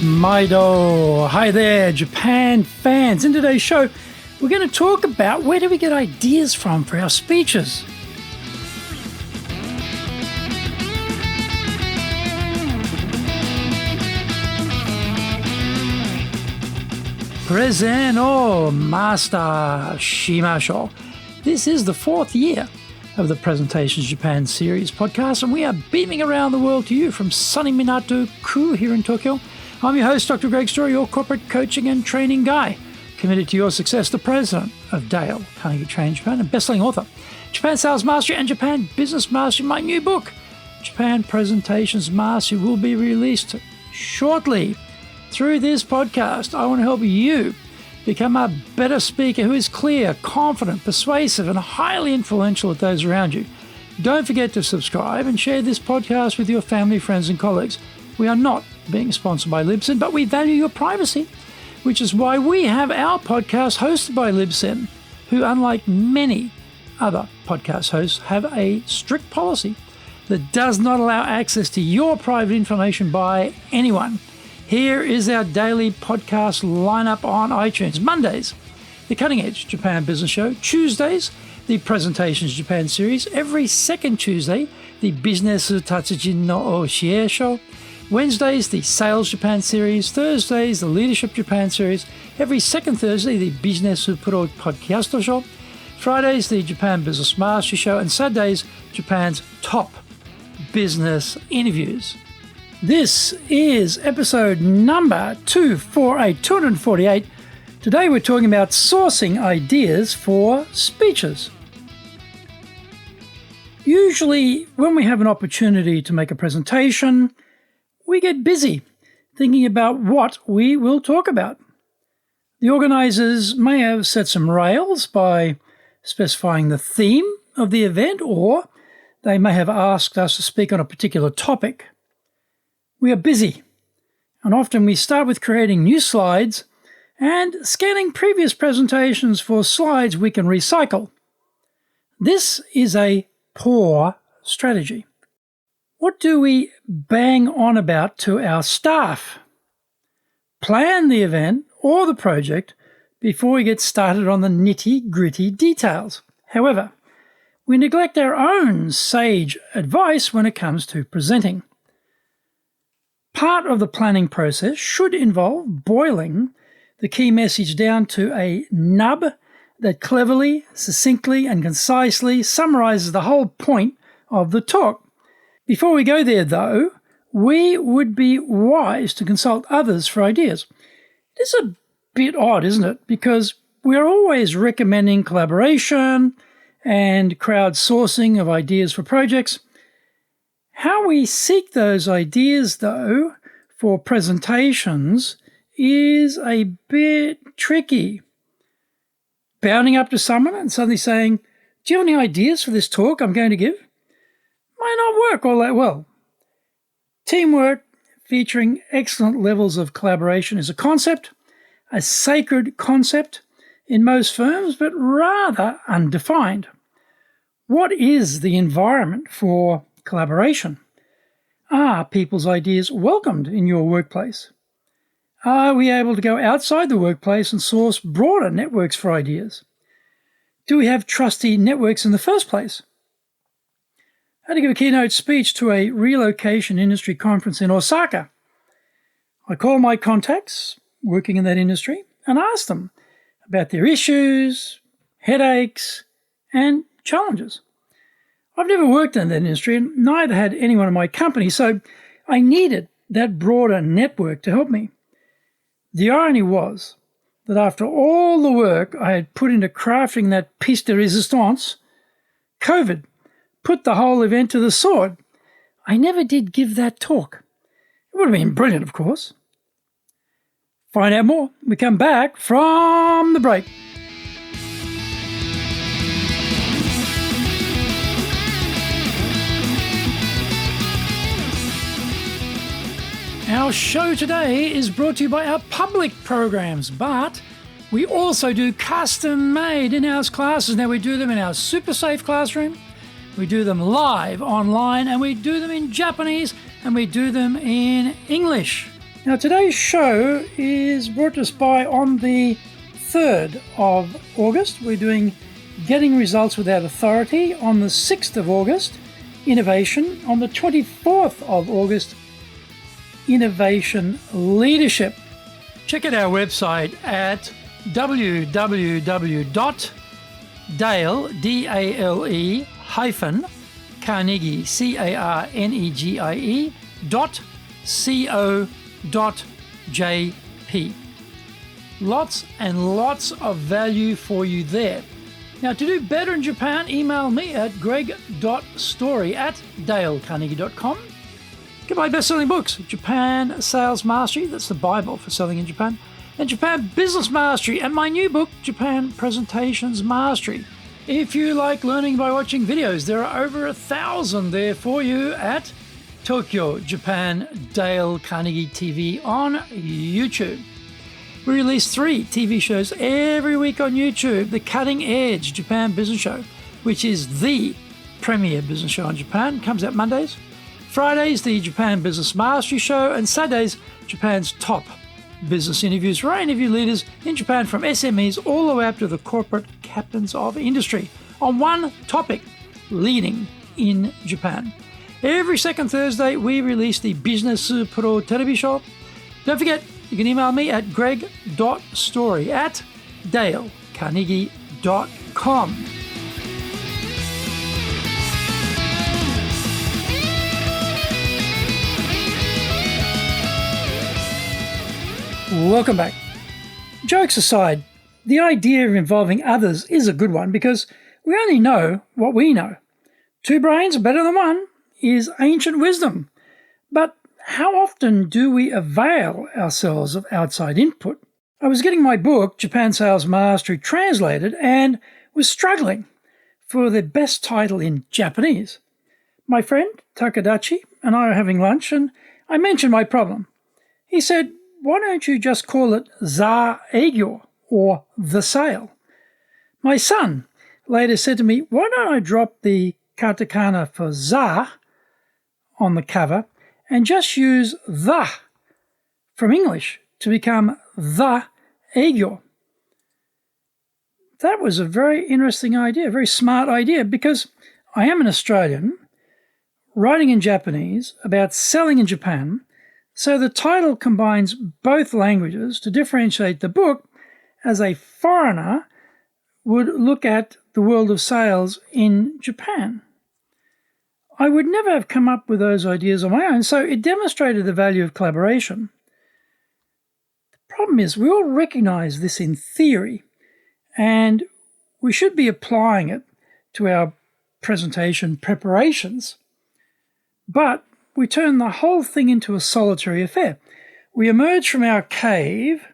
Maido. Hi there, Japan fans. In today's show, we're going to talk about where do we get ideas from for our speeches. Present o master shimashou. This is the fourth year of the Presentations Japan series podcast, and we are beaming around the world to you from sunny Minato-ku here in Tokyo. I'm your host, Dr. Greg Story, your corporate coaching and training guy, committed to your success, the president of Dale Carnegie Training Japan, and best-selling author, Japan Sales Mastery and Japan Business Mastery. My new book, Japan Presentations Mastery, will be released shortly. Through this podcast, I want to help you become a better speaker who is clear, confident, persuasive, and highly influential with those around you. Don't forget to subscribe and share this podcast with your family, friends, and colleagues. We are not being sponsored by Libsyn, but we value your privacy, which is why we have our podcast hosted by Libsyn, who, unlike many other podcast hosts, have a strict policy that does not allow access to your private information by anyone. Here is our daily podcast lineup on iTunes. Mondays, the Cutting Edge Japan Business Show. Tuesdays, the Presentations Japan series. Every second Tuesday, the Business Tatsujin no Oshie Show. Wednesdays, the Sales Japan series. Thursdays, the Leadership Japan series. Every second Thursday, the Business Pro Podcast Show. Fridays, the Japan Business Mastery Show. And Saturdays, Japan's top business interviews. This is episode number 248. Today we're talking about sourcing ideas for speeches. Usually, when we have an opportunity to make a presentation, we get busy thinking about what we will talk about. The organisers may have set some rails by specifying the theme of the event, or they may have asked us to speak on a particular topic. We are busy, and often we start with creating new slides and scanning previous presentations for slides we can recycle. This is a poor strategy. What do we bang on about to our staff? Plan the event or the project before we get started on the nitty-gritty details. However, we neglect our own sage advice when it comes to presenting. Part of the planning process should involve boiling the key message down to a nub that cleverly, succinctly, and concisely summarizes the whole point of the talk. Before we go there, though, we would be wise to consult others for ideas. It's a bit odd, isn't it? Because we're always recommending collaboration and crowdsourcing of ideas for projects. How we seek those ideas, though, for presentations is a bit tricky. Bounding up to someone and suddenly saying, "Do you have any ideas for this talk I'm going to give?" might not work all that well. Teamwork featuring excellent levels of collaboration is a concept, a sacred concept in most firms, but rather undefined. What is the environment for collaboration? Are people's ideas welcomed in your workplace? Are we able to go outside the workplace and source broader networks for ideas? Do we have trusty networks in the first place? I had to give a keynote speech to a relocation industry conference in Osaka. I called my contacts working in that industry and asked them about their issues, headaches, and challenges. I've never worked in that industry, and neither had anyone in my company, so I needed that broader network to help me. The irony was that after all the work I had put into crafting that piece de resistance, COVID put the whole event to the sword. I never did give that talk. It would have been brilliant, of course. Find out more when we come back from the break. Our show today is brought to you by our public programs, but we also do custom-made in-house classes. Now, we do them in our super safe classroom, we do them live online, and we do them in Japanese, and we do them in English. Now today's show is brought to us by on the 3rd of August. We're doing Getting Results Without Authority. On the 6th of August, Innovation. On the 24th of August, Innovation Leadership. Check out our website at www.dale-carnegie, carnegie.co.jp. Lots and lots of value for you there. Now, to do better in Japan, email me at greg.story@dalecarnegie.com. Get my best-selling books, Japan Sales Mastery, that's the Bible for selling in Japan, and Japan Business Mastery, and my new book, Japan Presentations Mastery. If you like learning by watching videos, there are over 1,000 there for you at Tokyo, Japan, Dale Carnegie TV on YouTube. We release 3 TV shows every week on YouTube. The Cutting Edge Japan Business Show, which is the premier business show in Japan, comes out Mondays. Fridays, the Japan Business Mastery Show, and Saturdays, Japan's top business interviews, where I interview leaders in Japan from SMEs all the way up to the corporate captains of industry on one topic, leading in Japan. Every second Thursday, we release the Business Pro Television Show. Don't forget, you can email me at greg.story@dalecarnegie.com. Welcome back. Jokes aside, the idea of involving others is a good one because we only know what we know. 2 brains are better than 1 is ancient wisdom. But how often do we avail ourselves of outside input? I was getting my book, Japan Sales Mastery, translated and was struggling for the best title in Japanese. My friend Takadachi and I were having lunch and I mentioned my problem. He said, "Why don't you just call it za eigyo, or the sale?" My son later said to me, "Why don't I drop the katakana for za on the cover and just use the from English to become the eigyo?" That was a very interesting idea, a very smart idea, because I am an Australian writing in Japanese about selling in Japan. So the title combines both languages to differentiate the book as a foreigner would look at the world of sales in Japan. I would never have come up with those ideas on my own, so it demonstrated the value of collaboration. The problem is we all recognize this in theory, and we should be applying it to our presentation preparations. But we turn the whole thing into a solitary affair. We emerge from our cave,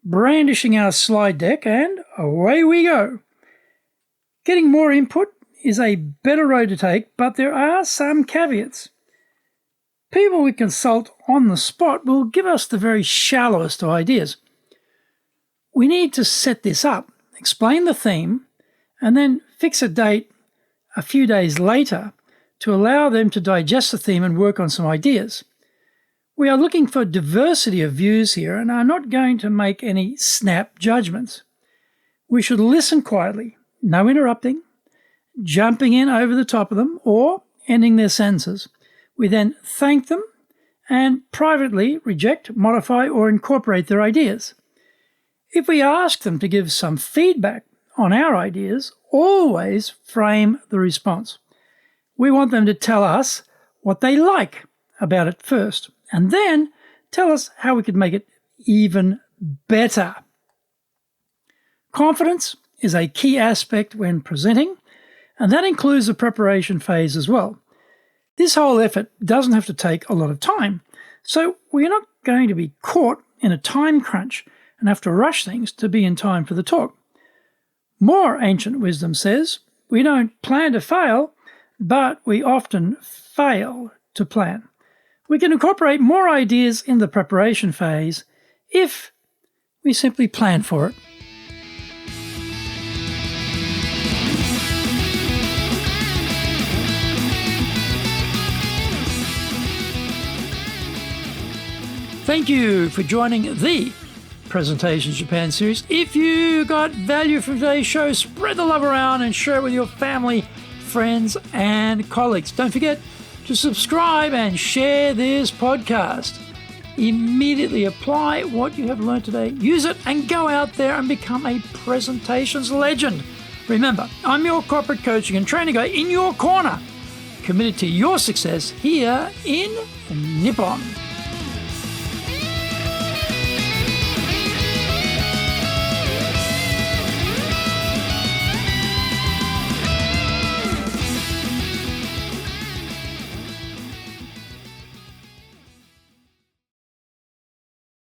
brandishing our slide deck, and away we go. Getting more input is a better road to take, but there are some caveats. People we consult on the spot will give us the very shallowest of ideas. We need to set this up, explain the theme, and then fix a date a few days later to allow them to digest the theme and work on some ideas. We are looking for diversity of views here and are not going to make any snap judgments. We should listen quietly, no interrupting, jumping in over the top of them or ending their sentences. We then thank them and privately reject, modify, or incorporate their ideas. If we ask them to give some feedback on our ideas, always frame the response. We want them to tell us what they like about it first, and then tell us how we could make it even better. Confidence is a key aspect when presenting, and that includes the preparation phase as well. This whole effort doesn't have to take a lot of time, so we're not going to be caught in a time crunch and have to rush things to be in time for the talk. More ancient wisdom says, we don't plan to fail, but we often fail to plan. We can incorporate more ideas in the preparation phase if we simply plan for it. Thank you for joining the Presentations Japan series. If you got value from today's show, spread the love around and share it with your family, friends, and colleagues. Don't forget to subscribe and share this podcast. Immediately apply what you have learned today, use it, and go out there and become a presentations legend. Remember, I'm your corporate coaching and training guy in your corner, committed to your success here in Nippon.